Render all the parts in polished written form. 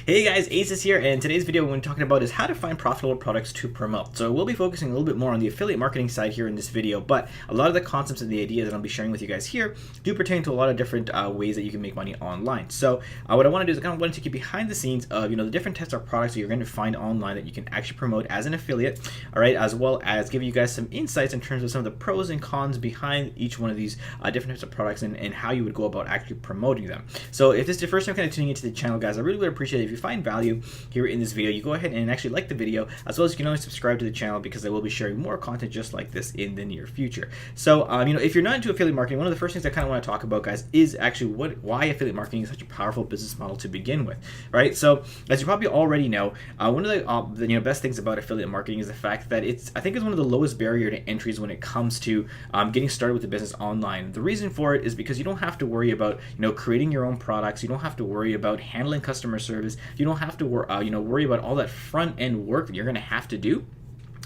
Hey guys, Ace is here, and today's video what we're talking about is how to find profitable products to promote. So we'll be focusing a little bit more on the affiliate marketing side here in this video, but a lot of the concepts and the ideas that I'll be sharing with you guys here do pertain to a lot of different ways that you can make money online. So what I want to do is I kind of want to take you behind the scenes of the different types of products that you're going to find online that you can actually promote as an affiliate, all right, as well as give you guys some insights in terms of some of the pros and cons behind each one of these different types of products and how you would go about actually promoting them. So if this is the first time kind of tuning into the channel, guys, I really would appreciate it if you find value here in this video, you go ahead and actually like the video, as well as you can always subscribe to the channel because I will be sharing more content just like this in the near future. So if you're not into affiliate marketing, one of the first things I kind of want to talk about, guys, is actually why affiliate marketing is such a powerful business model to begin with, right? So as you probably already know, one of the best things about affiliate marketing is the fact that I think it's one of the lowest barrier to entries when it comes to getting started with the business online. The reason for it is because you don't have to worry about creating your own products. You don't have to worry about handling customer service. You don't have to worry about all that front end work that you're going to have to do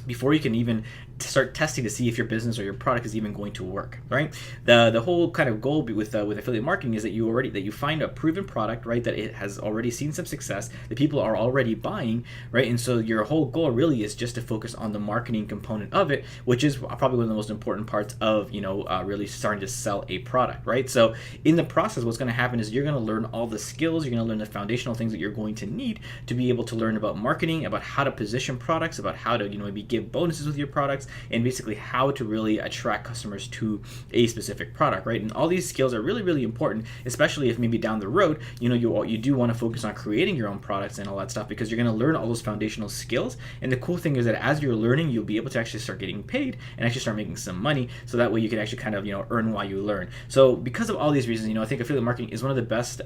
before you can even start testing to see if your business or your product is even going to work, right? The whole kind of goal with affiliate marketing is that you find a proven product, right, that it has already seen some success, that people are already buying, right? And so your whole goal really is just to focus on the marketing component of it, which is probably one of the most important parts of really starting to sell a product, right? So in the process, what's going to happen is you're going to learn all the skills, you're going to learn the foundational things that you're going to need to be able to learn about marketing, about how to position products, about how to maybe give bonuses with your products, and basically how to really attract customers to a specific product, right? And all these skills are really, really important, especially if maybe down the road, you do want to focus on creating your own products and all that stuff, because you're going to learn all those foundational skills. And the cool thing is that as you're learning, you'll be able to actually start getting paid and actually start making some money. So that way you can actually kind of, earn while you learn. So because of all these reasons, I think affiliate marketing is one of the best,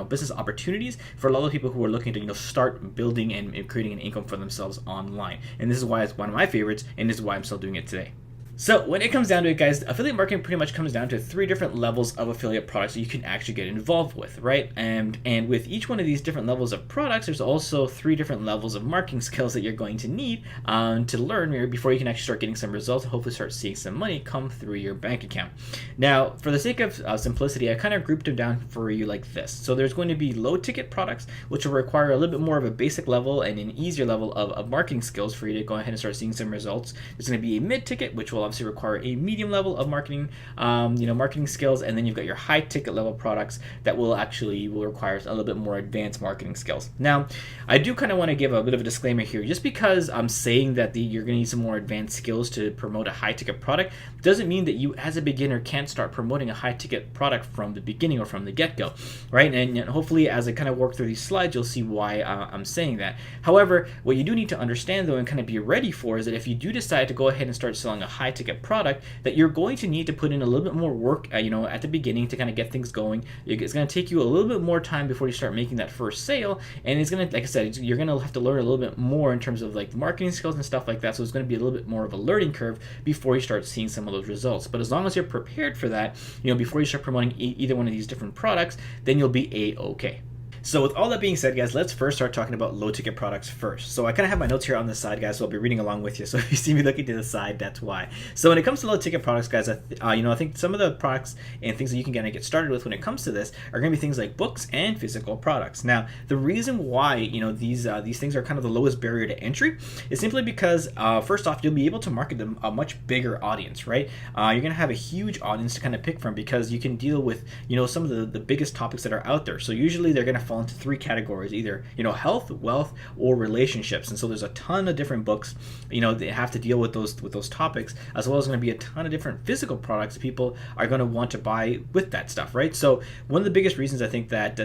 business opportunities for a lot of people who are looking to, start building and creating an income for themselves online. And this is why it's one of my favorites, and this is why I'm still doing it today. So when it comes down to it, guys, affiliate marketing pretty much comes down to 3 different levels of affiliate products that you can actually get involved with, right? And with each one of these different levels of products, there's also 3 different levels of marketing skills that you're going to need to learn before you can actually start getting some results and hopefully start seeing some money come through your bank account. Now, for the sake of simplicity, I kind of grouped them down for you like this. So there's going to be low ticket products, which will require a little bit more of a basic level and an easier level of marketing skills for you to go ahead and start seeing some results. There's going to be a mid ticket, which will obviously require a medium level of marketing, marketing skills, and then you've got your high ticket level products that will require a little bit more advanced marketing skills. Now, I do kind of want to give a bit of a disclaimer here. Just because I'm saying that you're going to need some more advanced skills to promote a high ticket product doesn't mean that you as a beginner can't start promoting a high ticket product from the beginning or from the get-go, right? And hopefully as I kind of work through these slides, you'll see why I'm saying that. However, what you do need to understand though and kind of be ready for is that if you do decide to go ahead and start selling a high ticket product, that you're going to need to put in a little bit more work at the beginning to kind of get things going. It's going to take you a little bit more time before you start making that first sale, and it's going to, like I said, you're going to have to learn a little bit more in terms of like marketing skills and stuff like that. So it's going to be a little bit more of a learning curve before you start seeing some of those results. But as long as you're prepared for that, before you start promoting either one of these different products, then you'll be a-okay. So with all that being said, guys, let's first start talking about low ticket products first. So I kind of have my notes here on the side, guys, so I'll be reading along with you. So if you see me looking to the side, that's why. So when it comes to low ticket products, guys, I think some of the products and things that you can get started with when it comes to this are going to be things like books and physical products. Now, the reason why these things are kind of the lowest barrier to entry is simply because first off, you'll be able to market them a much bigger audience, right? You're going to have a huge audience to kind of pick from because you can deal with some of the biggest topics that are out there. So usually they're going to fall into 3 categories, either health, wealth, or relationships. And so there's a ton of different books that have to deal with those topics, as well as going to be a ton of different physical products people are going to want to buy with that stuff, right? So one of the biggest reasons I think that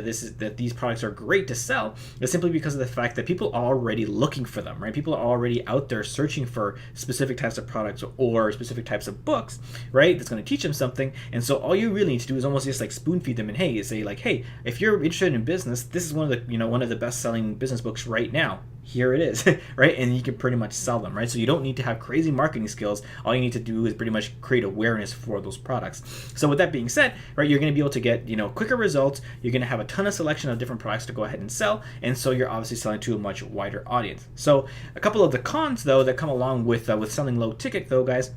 these products are great to sell is simply because of the fact that people are already looking for them, right? People are already out there searching for specific types of products or specific types of books, right? That's going to teach them something. And so all you really need to do is almost just like spoon feed them and say like, hey, if you're interested in business, this is one of the best-selling business books right now. Here it is, right? And you can pretty much sell them, right? So you don't need to have crazy marketing skills. All you need to do is pretty much create awareness for those products. So with that being said, right, you're going to be able to get quicker results. You're going to have a ton of selection of different products to go ahead and sell, and so you're obviously selling to a much wider audience. So a couple of the cons though that come along with selling low ticket though, guys,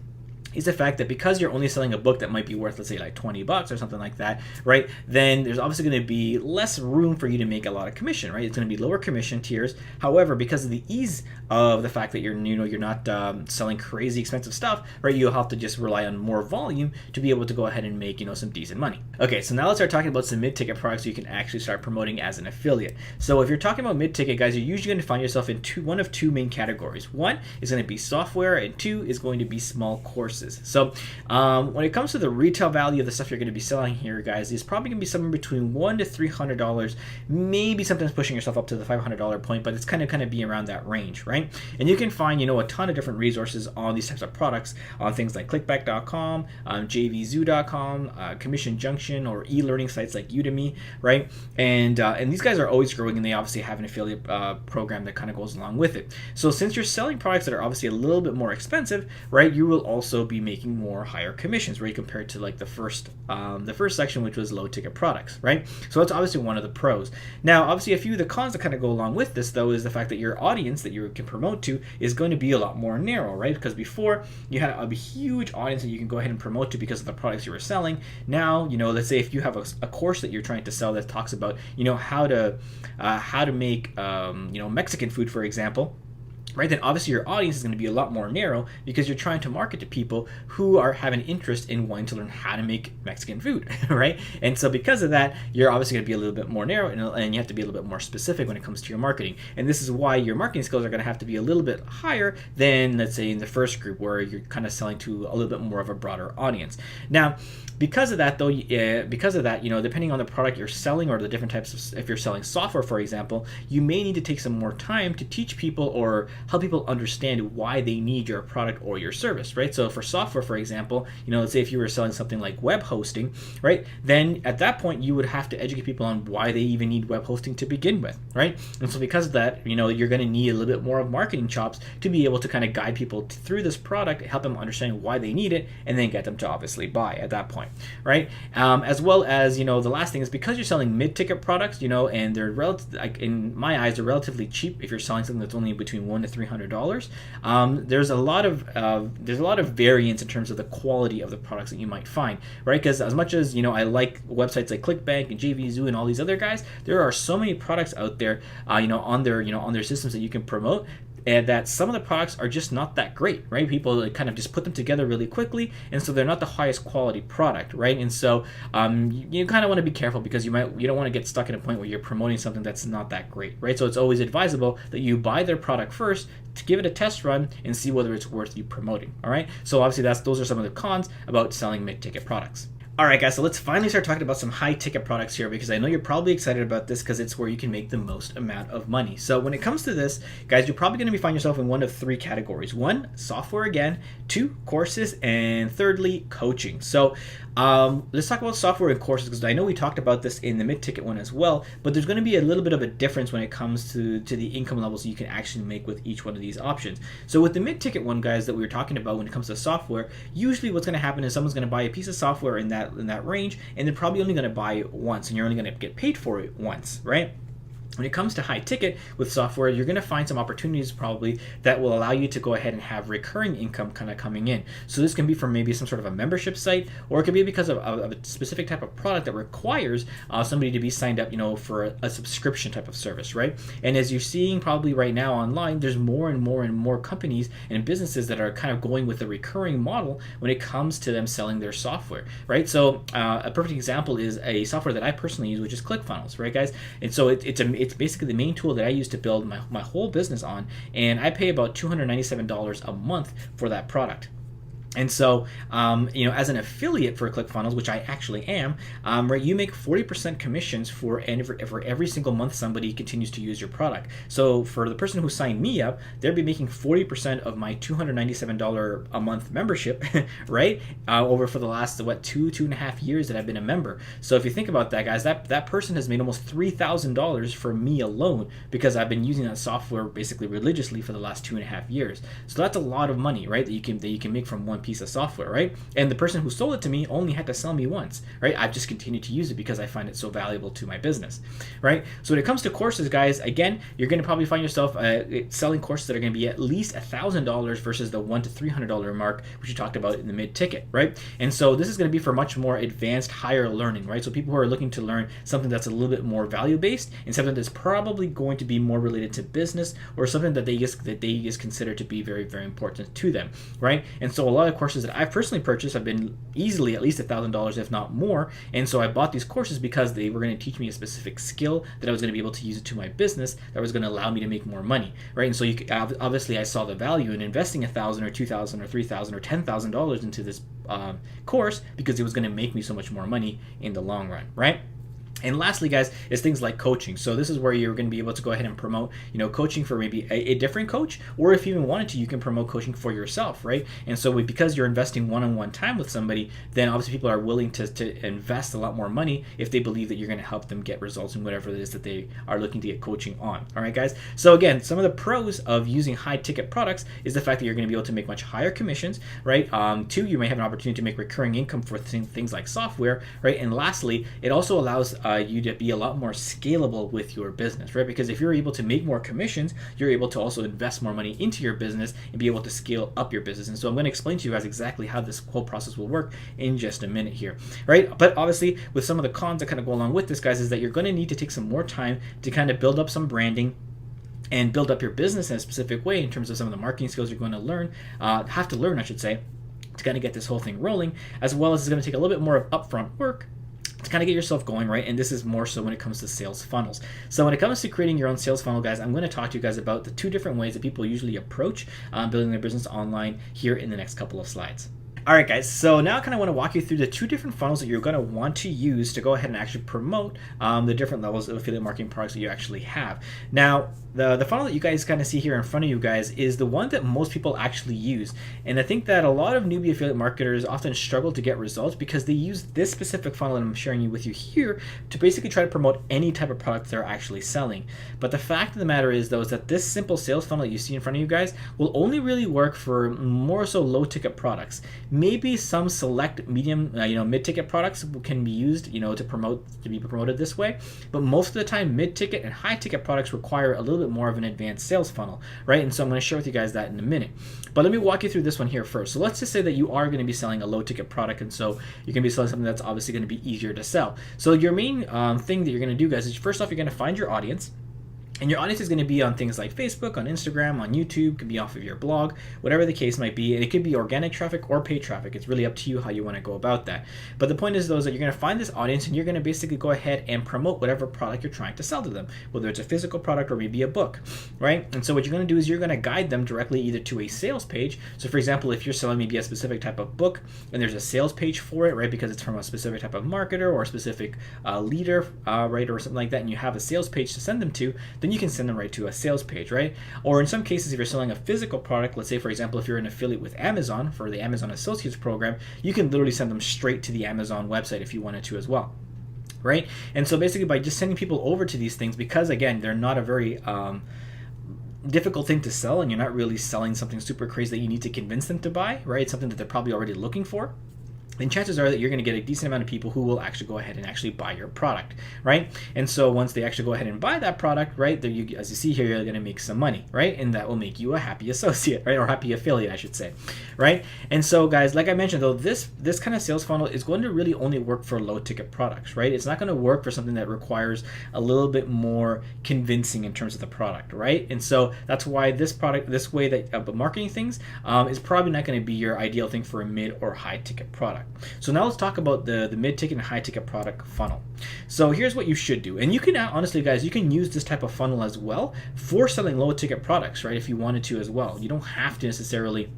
is the fact that because you're only selling a book that might be worth, let's say, like $20 or something like that, right? Then there's obviously going to be less room for you to make a lot of commission, right? It's going to be lower commission tiers. However, because of the ease of the fact that you're not selling crazy expensive stuff, right? You'll have to just rely on more volume to be able to go ahead and make some decent money. Okay, so now let's start talking about some mid-ticket products you can actually start promoting as an affiliate. So if you're talking about mid-ticket, guys, you're usually going to find yourself in one of two main categories. One is going to be software, and two is going to be small courses. So when it comes to the retail value of the stuff you're going to be selling here, guys, is probably going to be somewhere between $100 to $300, maybe sometimes pushing yourself up to the $500 point, but it's kind of be around that range, right? And you can find a ton of different resources on these types of products on things like clickback.com, jvzoo.com, Commission Junction, or e-learning sites like Udemy, right? And these guys are always growing, and they obviously have an affiliate program that kind of goes along with it. So since you're selling products that are obviously a little bit more expensive, right, you will also be making more higher commissions, right, compared to like the first section, which was low ticket products, right? So that's obviously one of the pros. Now, obviously, a few of the cons that kind of go along with this, though, is the fact that your audience that you can promote to is going to be a lot more narrow, right? Because before you had a huge audience that you can go ahead and promote to because of the products you were selling. Now, let's say if you have a course that you're trying to sell that talks about, how to make, Mexican food, for example, right, then obviously your audience is going to be a lot more narrow because you're trying to market to people who have an interest in wanting to learn how to make Mexican food, right? And so because of that, you're obviously going to be a little bit more narrow, and you have to be a little bit more specific when it comes to your marketing. And this is why your marketing skills are going to have to be a little bit higher than, let's say, in the first group where you're kind of selling to a little bit more of a broader audience. Now, because of that, though, depending on the product you're selling or the different types of, if you're selling software, for example, you may need to take some more time to teach people or help people understand why they need your product or your service, right? So for software, for example, let's say if you were selling something like web hosting, right, then at that point you would have to educate people on why they even need web hosting to begin with, right? And so because of that, you're going to need a little bit more of marketing chops to be able to kind of guide people through this product, help them understand why they need it, and then get them to obviously buy at that point, right? As well as, the last thing is because you're selling mid-ticket products, and they're in my eyes, they're relatively cheap if you're selling something that's only between $100 to $300. There's a lot of variance in terms of the quality of the products that you might find, right? Because as much as I like websites like ClickBank and JVZoo and all these other guys, there are so many products out there, on their systems that you can promote, and that some of the products are just not that great, right? People kind of just put them together really quickly, and so they're not the highest quality product, right? And so you kind of want to be careful because you don't want to get stuck at a point where you're promoting something that's not that great, right? So it's always advisable that you buy their product first to give it a test run and see whether it's worth you promoting, all right? So obviously those are some of the cons about selling mid-ticket products. All right, guys, so let's finally start talking about some high-ticket products here, because I know you're probably excited about this because it's where you can make the most amount of money. So when it comes to this, guys, you're probably going to find yourself in one of three categories. One, software again. Two, courses. And thirdly, coaching. So let's talk about software and courses, because I know we talked about this in the mid-ticket one as well, but there's going to be a little bit of a difference when it comes to the income levels you can actually make with each one of these options. So with the mid-ticket one, guys, that we were talking about when it comes to software, usually what's going to happen is someone's going to buy a piece of software in that range, and they're probably only going to buy it once, and you're only going to get paid for it once, right? When it comes to high ticket with software, you're going to find some opportunities probably that will allow you to go ahead and have recurring income kind of coming in. So this can be from maybe some sort of a membership site, or it could be because of a specific type of product that requires somebody to be signed up, for a subscription type of service, right? And as you're seeing probably right now online, there's more and more and more companies and businesses that are kind of going with a recurring model when it comes to them selling their software, right? So a perfect example is a software that I personally use, which is ClickFunnels, right, guys? And so it's basically the main tool that I use to build my whole business on, and I pay about $297 a month for that product. And so, as an affiliate for ClickFunnels, which I actually am, right, you make 40% commissions for every single month somebody continues to use your product. So for the person who signed me up, they'll be making 40% of my $297 a month membership, right, over for the last, two and a half years that I've been a member. So if you think about that, guys, that person has made almost $3,000 for me alone because I've been using that software basically religiously for the last 2.5 years. So that's a lot of money, right, that you can make from one one piece of software, right? And the person who sold it to me only had to sell me once, right? I've just continued to use it because I find it so valuable to my business, right? So when it comes to courses, guys, again, you're going to probably find yourself selling courses that are going to be at least $1,000 versus the $100 to $300 mark, which you talked about in the mid-ticket, right? And so this is going to be for much more advanced, higher learning, right? So people who are looking to learn something that's a little bit more value-based and something that's probably going to be more related to business or something that they just consider to be very, very important to them, right? And so a lot of courses that I've personally purchased have been easily at least $1,000, if not more. And so I bought these courses because they were going to teach me a specific skill that I was going to be able to use it to my business that was going to allow me to make more money, right? And so obviously I saw the value in investing $1,000 or $2,000 or $3,000 or $10,000 into this course because it was going to make me so much more money in the long run, right? And lastly, guys, is things like coaching. So this is where you're going to be able to go ahead and promote, coaching for maybe a different coach, or if you even wanted to, you can promote coaching for yourself, right? And so because you're investing one-on-one time with somebody, then obviously people are willing to invest a lot more money if they believe that you're going to help them get results in whatever it is that they are looking to get coaching on. All right, guys. So again, some of the pros of using high-ticket products is the fact that you're going to be able to make much higher commissions, right? Two, you may have an opportunity to make recurring income for things like software, right? And lastly, it also allows you to be a lot more scalable with your business, right? Because if you're able to make more commissions, you're able to also invest more money into your business and be able to scale up your business. And so I'm going to explain to you guys exactly how this whole process will work in just a minute here, right? But obviously, with some of the cons that kind of go along with this, guys, is that you're going to need to take some more time to kind of build up some branding and build up your business in a specific way in terms of some of the marketing skills you're going to learn, have to learn, I should say, to kind of get this whole thing rolling, as well as it's going to take a little bit more of upfront work to kind of get yourself going, right? And this is more so when it comes to sales funnels. So when it comes to creating your own sales funnel, guys, I'm going to talk to you guys about the two different ways that people usually approach building their business online here in the next couple of slides. All right, guys, so now I kind of want to walk you through the two different funnels that you're going to want to use to go ahead and actually promote the different levels of affiliate marketing products that you actually have. Now, the funnel that you guys kind of see here in front of you guys is the one that most people actually use. And I think that a lot of newbie affiliate marketers often struggle to get results because they use this specific funnel that I'm sharing with you here to basically try to promote any type of product they're actually selling. But the fact of the matter is, though, is that this simple sales funnel that you see in front of you guys will only really work for more so low ticket products. Maybe some select medium, mid-ticket products can be used, to be promoted this way. But most of the time, mid-ticket and high-ticket products require a little bit more of an advanced sales funnel, right? And so I'm going to share with you guys that in a minute. But let me walk you through this one here first. So let's just say that you are going to be selling a low-ticket product, and so you're going to be selling something that's obviously going to be easier to sell. So your main thing that you're going to do, guys, is first off, you're going to find your audience. And your audience is going to be on things like Facebook, on Instagram, on YouTube, could be off of your blog, whatever the case might be. And it could be organic traffic or paid traffic. It's really up to you how you want to go about that. But the point is, though, is that you're going to find this audience and you're going to basically go ahead and promote whatever product you're trying to sell to them, whether it's a physical product or maybe a book, right? And so what you're going to do is you're going to guide them directly either to a sales page. So for example, if you're selling maybe a specific type of book and there's a sales page for it, right, because it's from a specific type of marketer or a specific leader, right, or something like that, and you have a sales page to send them to, then you can send them right to a sales page, right? Or in some cases, if you're selling a physical product, let's say, for example, if you're an affiliate with Amazon for the Amazon Associates program, you can literally send them straight to the Amazon website if you wanted to as well, right? And so basically by just sending people over to these things, because again, they're not a very difficult thing to sell, and you're not really selling something super crazy that you need to convince them to buy, right? It's something that they're probably already looking for. Then chances are that you're going to get a decent amount of people who will actually go ahead and actually buy your product, right? And so once they actually go ahead and buy that product, right, as you see here, you're going to make some money, right? And that will make you a happy associate, right? Or happy affiliate, I should say, right? And so, guys, like I mentioned, though, this kind of sales funnel is going to really only work for low ticket products, right? It's not going to work for something that requires a little bit more convincing in terms of the product, right? And so that's why this way that of marketing things is probably not going to be your ideal thing for a mid or high ticket product. So now let's talk about the mid-ticket and high-ticket product funnel. So here's what you should do. And you can, honestly, guys, you can use this type of funnel as well for selling low-ticket products, right, if you wanted to as well. You don't have to necessarily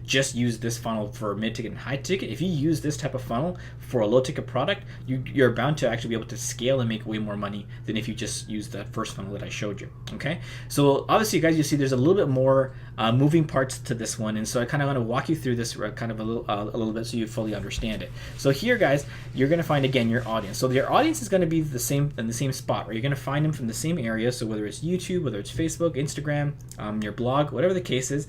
just use this funnel for mid-ticket and high-ticket. If you use this type of funnel for a low-ticket product, you're bound to actually be able to scale and make way more money than if you just use that first funnel that I showed you, okay? So obviously, guys, you see there's a little bit more moving parts to this one, and so I kind of want to walk you through this kind of a little bit so you fully understand it. So here, guys, you're going to find, again, your audience. So your audience is going to be the same in the same spot, right? You're going to find them from the same area, so whether it's YouTube, whether it's Facebook, Instagram, your blog, whatever the case is.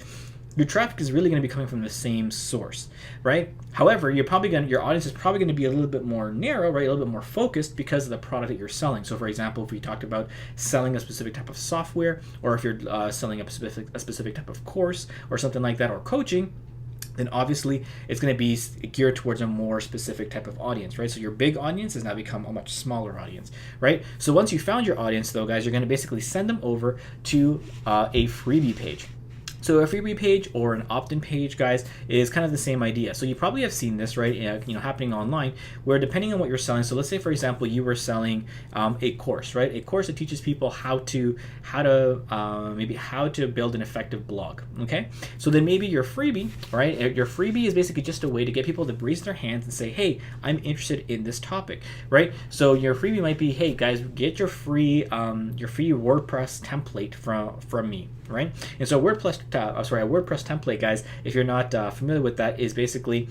your traffic is really going to be coming from the same source, right? However, your audience is probably going to be a little bit more narrow, right? A little bit more focused because of the product that you're selling. So, for example, if we talked about selling a specific type of software, or if you're selling a specific type of course or something like that, or coaching, then obviously it's going to be geared towards a more specific type of audience, right? So your big audience has now become a much smaller audience, right? So once you found your audience, though, guys, you're going to basically send them over to a freebie page. So a freebie page or an opt-in page, guys, is kind of the same idea. So you probably have seen this, right? Happening online, where depending on what you're selling. So let's say, for example, you were selling a course, right? A course that teaches people how to build an effective blog. Okay. So then maybe your freebie, right? Your freebie is basically just a way to get people to raise their hands and say, hey, I'm interested in this topic, right? So your freebie might be, hey guys, get your free WordPress template from me, right? And so a WordPress template, guys, if you're not familiar with that, is basically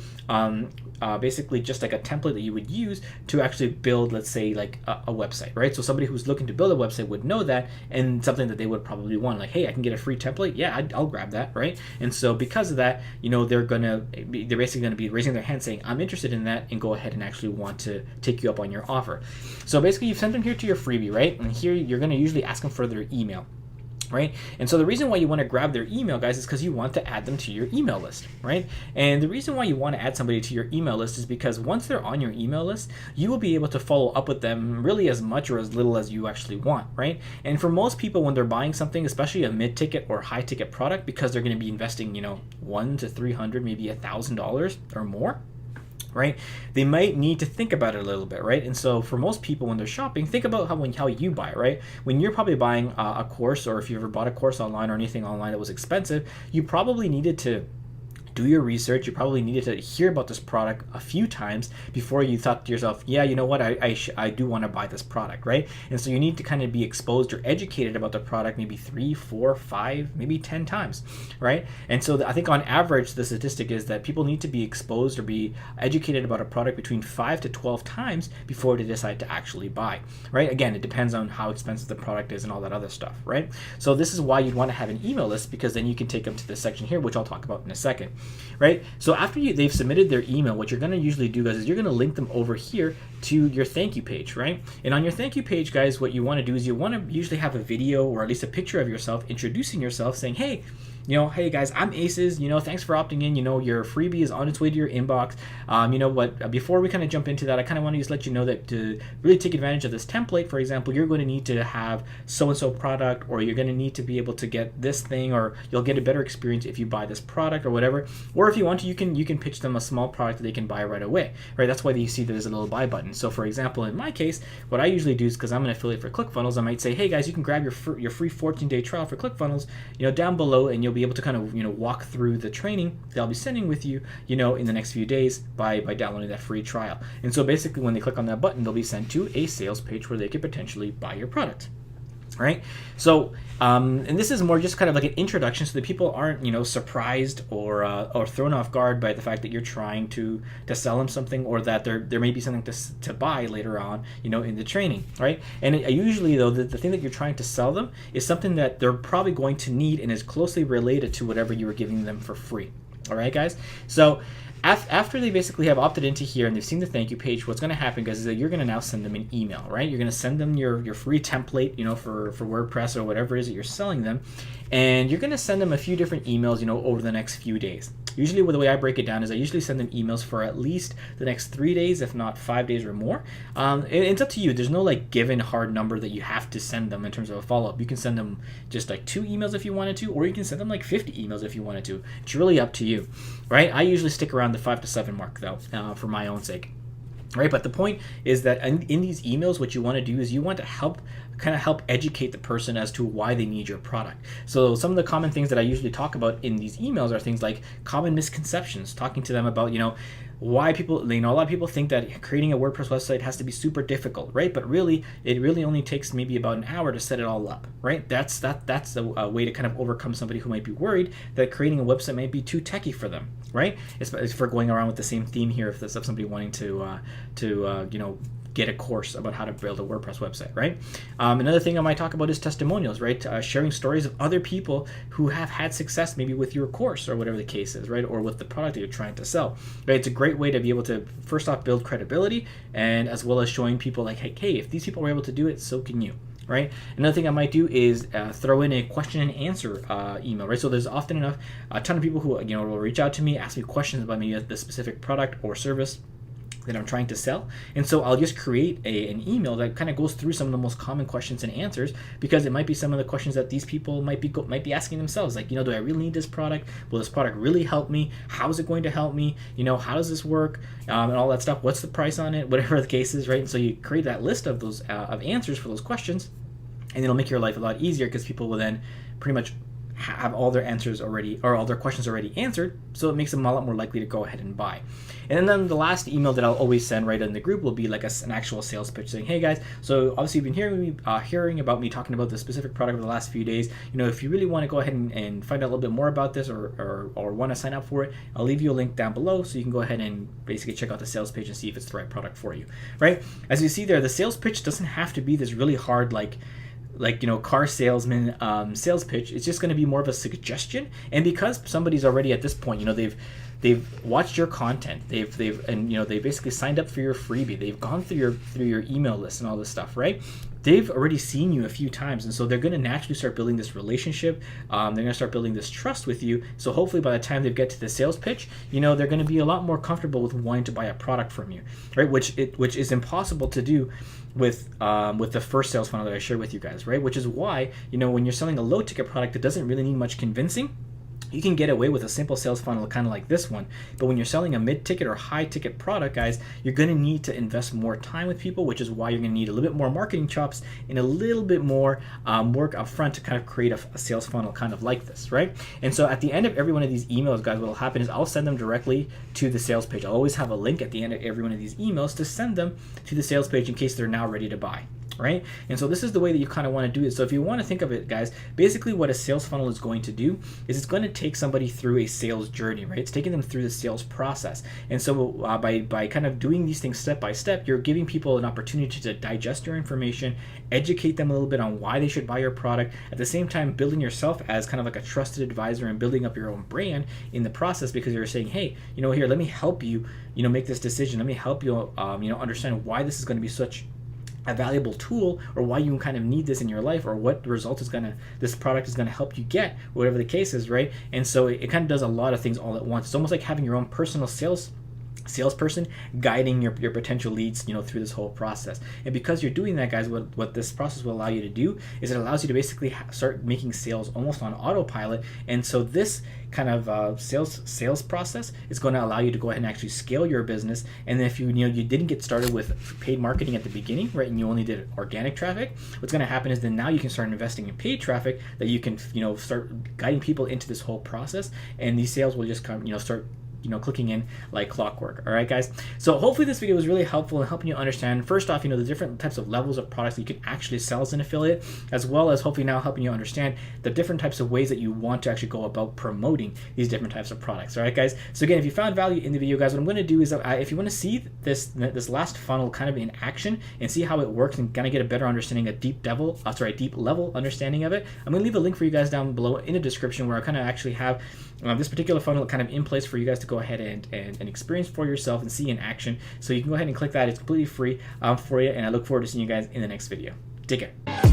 just like a template that you would use to actually build, let's say, like a website, right? So somebody who's looking to build a website would know that, and something that they would probably want, like, hey, I can get a free template. Yeah, I'll grab that, right? And so because of that, they're basically going to be raising their hand saying, I'm interested in that, and go ahead and actually want to take you up on your offer. So basically, you've sent them here to your freebie, right? And here you're going to usually ask them for their email, right? And so the reason why you want to grab their email, guys, is because you want to add them to your email list, right? And the reason why you want to add somebody to your email list is because once they're on your email list, you will be able to follow up with them really as much or as little as you actually want, right? And for most people, when they're buying something, especially a mid-ticket or high-ticket product, because they're going to be investing, $100 to $300, maybe $1,000 or more, right? They might need to think about it a little bit, right? And so for most people, when they're shopping, think about how you buy, right? When you're probably buying a course, or if you ever bought a course online or anything online that was expensive, you probably needed to do your research. You probably needed to hear about this product a few times before you thought to yourself, yeah, you know what, I do want to buy this product, right? And so you need to kind of be exposed or educated about the product maybe 3, 4, 5, maybe 10 times, right? And so I think on average, the statistic is that people need to be exposed or be educated about a product between 5 to 12 times before they decide to actually buy, right? Again, it depends on how expensive the product is and all that other stuff, right? So this is why you'd want to have an email list, because then you can take them to this section here, which I'll talk about in a second. Right? So after they've submitted their email, what you're going to usually do, guys, is you're going to link them over here to your thank you page, right? And on your thank you page, guys, what you want to do is you want to usually have a video or at least a picture of yourself introducing yourself, saying, hey, hey guys, I'm Aces, thanks for opting in, your freebie is on its way to your inbox. Before we kind of jump into that, I kind of want to just let you know that to really take advantage of this template, for example, you're going to need to have so-and-so product, or you're going to need to be able to get this thing, or you'll get a better experience if you buy this product or whatever. Or if you want to, you can pitch them a small product that they can buy right away, right? That's why you see there's a little buy button. So for example, in my case, what I usually do is, because I'm an affiliate for ClickFunnels, I might say, hey guys, you can grab your free 14-day trial for ClickFunnels, down below, and you'll be able to kind of walk through the training that I'll be sending with you in the next few days by downloading that free trial. And so basically when they click on that button, they'll be sent to a sales page where they could potentially buy your product, right? So and this is more just kind of like an introduction, so that people aren't surprised or thrown off guard by the fact that you're trying to sell them something, or that there may be something to buy later on in the training, right? And usually though, the thing that you're trying to sell them is something that they're probably going to need and is closely related to whatever you were giving them for free. All right, guys? So after they basically have opted into here and they've seen the thank you page, what's going to happen, guys, is that you're going to now send them an email, right? You're going to send them your free template, for WordPress or whatever it is that you're selling them, and you're going to send them a few different emails, over the next few days. Usually, the way I break it down is I usually send them emails for at least the next 3 days, if not 5 days or more. It's up to you. There's no given hard number that you have to send them in terms of a follow-up. You can send them just 2 emails if you wanted to, or you can send them 50 emails if you wanted to. It's really up to you, right? I usually stick around the 5 to 7 mark though, for my own sake. Right, but the point is that in these emails, what you want to do is you want to help educate the person as to why they need your product. So some of the common things that I usually talk about in these emails are things like common misconceptions, talking to them about, why people, a lot of people think that creating a WordPress website has to be super difficult, right? But really, it really only takes maybe about an hour to set it all up, right? That's a way to kind of overcome somebody who might be worried that creating a website might be too techy for them, right? It's for going around with the same theme here of somebody wanting to get a course about how to build a WordPress website, right? Another thing I might talk about is testimonials, right? Sharing stories of other people who have had success maybe with your course or whatever the case is, right? Or with the product that you're trying to sell, right? It's a great way to be able to, first off, build credibility, and as well as showing people like, hey, if these people were able to do it, so can you. Right. Another thing I might do is throw in a question and answer email, right? So there's often enough a ton of people who will reach out to me, ask me questions about maybe the specific product or service that I'm trying to sell, and so I'll just create an email that kind of goes through some of the most common questions and answers, because it might be some of the questions that these people might be asking themselves, like, do I really need this product? Will this product really help me? How is it going to help me? How does this work? And all that stuff. What's the price on it? Whatever the case is, right? And so you create that list of those of answers for those questions, and it'll make your life a lot easier, because people will then pretty much have all their answers already, or all their questions already answered, so it makes them a lot more likely to go ahead and buy. And then the last email that I'll always send right in the group will be like an actual sales pitch saying, hey guys, so obviously you've been hearing about me talking about this specific product over the last few days. If you really want to go ahead and find out a little bit more about this, or want to sign up for it, I'll leave you a link down below so you can go ahead and basically check out the sales page and see if it's the right product for you, right? As you see there, the sales pitch doesn't have to be this really hard car salesman sales pitch. It's just going to be more of a suggestion. And because somebody's already at this point, they've watched your content, they basically signed up for your freebie, they've gone through your email list and all this stuff, right? They've already seen you a few times, and so they're going to naturally start building this relationship. They're going to start building this trust with you. So hopefully by the time they get to the sales pitch, they're going to be a lot more comfortable with wanting to buy a product from you, right? Which is impossible to do with the first sales funnel that I shared with you guys, right? Which is why, when you're selling a low ticket product that doesn't really need much convincing, you can get away with a simple sales funnel kind of like this one. But when you're selling a mid-ticket or high-ticket product, guys, you're going to need to invest more time with people, which is why you're going to need a little bit more marketing chops and a little bit more work up front to kind of create a sales funnel kind of like this, right? And so at the end of every one of these emails, guys, what will happen is I'll send them directly to the sales page. I'll always have a link at the end of every one of these emails to send them to the sales page in case they're now ready to buy. Right? And so this is the way that you kind of want to do it. So if you want to think of it, guys, basically what a sales funnel is going to do is it's going to take somebody through a sales journey, right? It's taking them through the sales process. And so by kind of doing these things step by step, you're giving people an opportunity to digest your information, educate them a little bit on why they should buy your product, at the same time building yourself as kind of like a trusted advisor and building up your own brand in the process, because you're saying, hey, here, let me help you, make this decision. Let me help you, understand why this is going to be such a valuable tool, or why you kind of need this in your life, or what the result is this product is gonna help you get, whatever the case is, right? And so it kind of does a lot of things all at once. It's almost like having your own personal salesperson guiding your potential leads through this whole process. And because you're doing that, guys, what this process will allow you to do is it allows you to basically start making sales almost on autopilot. And so this kind of sales process is going to allow you to go ahead and actually scale your business. And then if you didn't get started with paid marketing at the beginning, right, and you only did organic traffic, what's going to happen is then now you can start investing in paid traffic that you can start guiding people into this whole process, and these sales will just come start clicking in like clockwork. All right, guys. So hopefully this video was really helpful in helping you understand, first off, the different types of levels of products that you can actually sell as an affiliate, as well as hopefully now helping you understand the different types of ways that you want to actually go about promoting these different types of products. All right, guys. So again, if you found value in the video, guys, what I'm going to do is if you want to see this last funnel kind of in action and see how it works and kind of get a better understanding, a deep level understanding of it, I'm going to leave a link for you guys down below in the description where I kind of actually have this particular funnel kind of in place for you guys to go ahead and experience for yourself and see in action. So you can go ahead and click that. It's completely free for you, and I look forward to seeing you guys in the next video. Take care.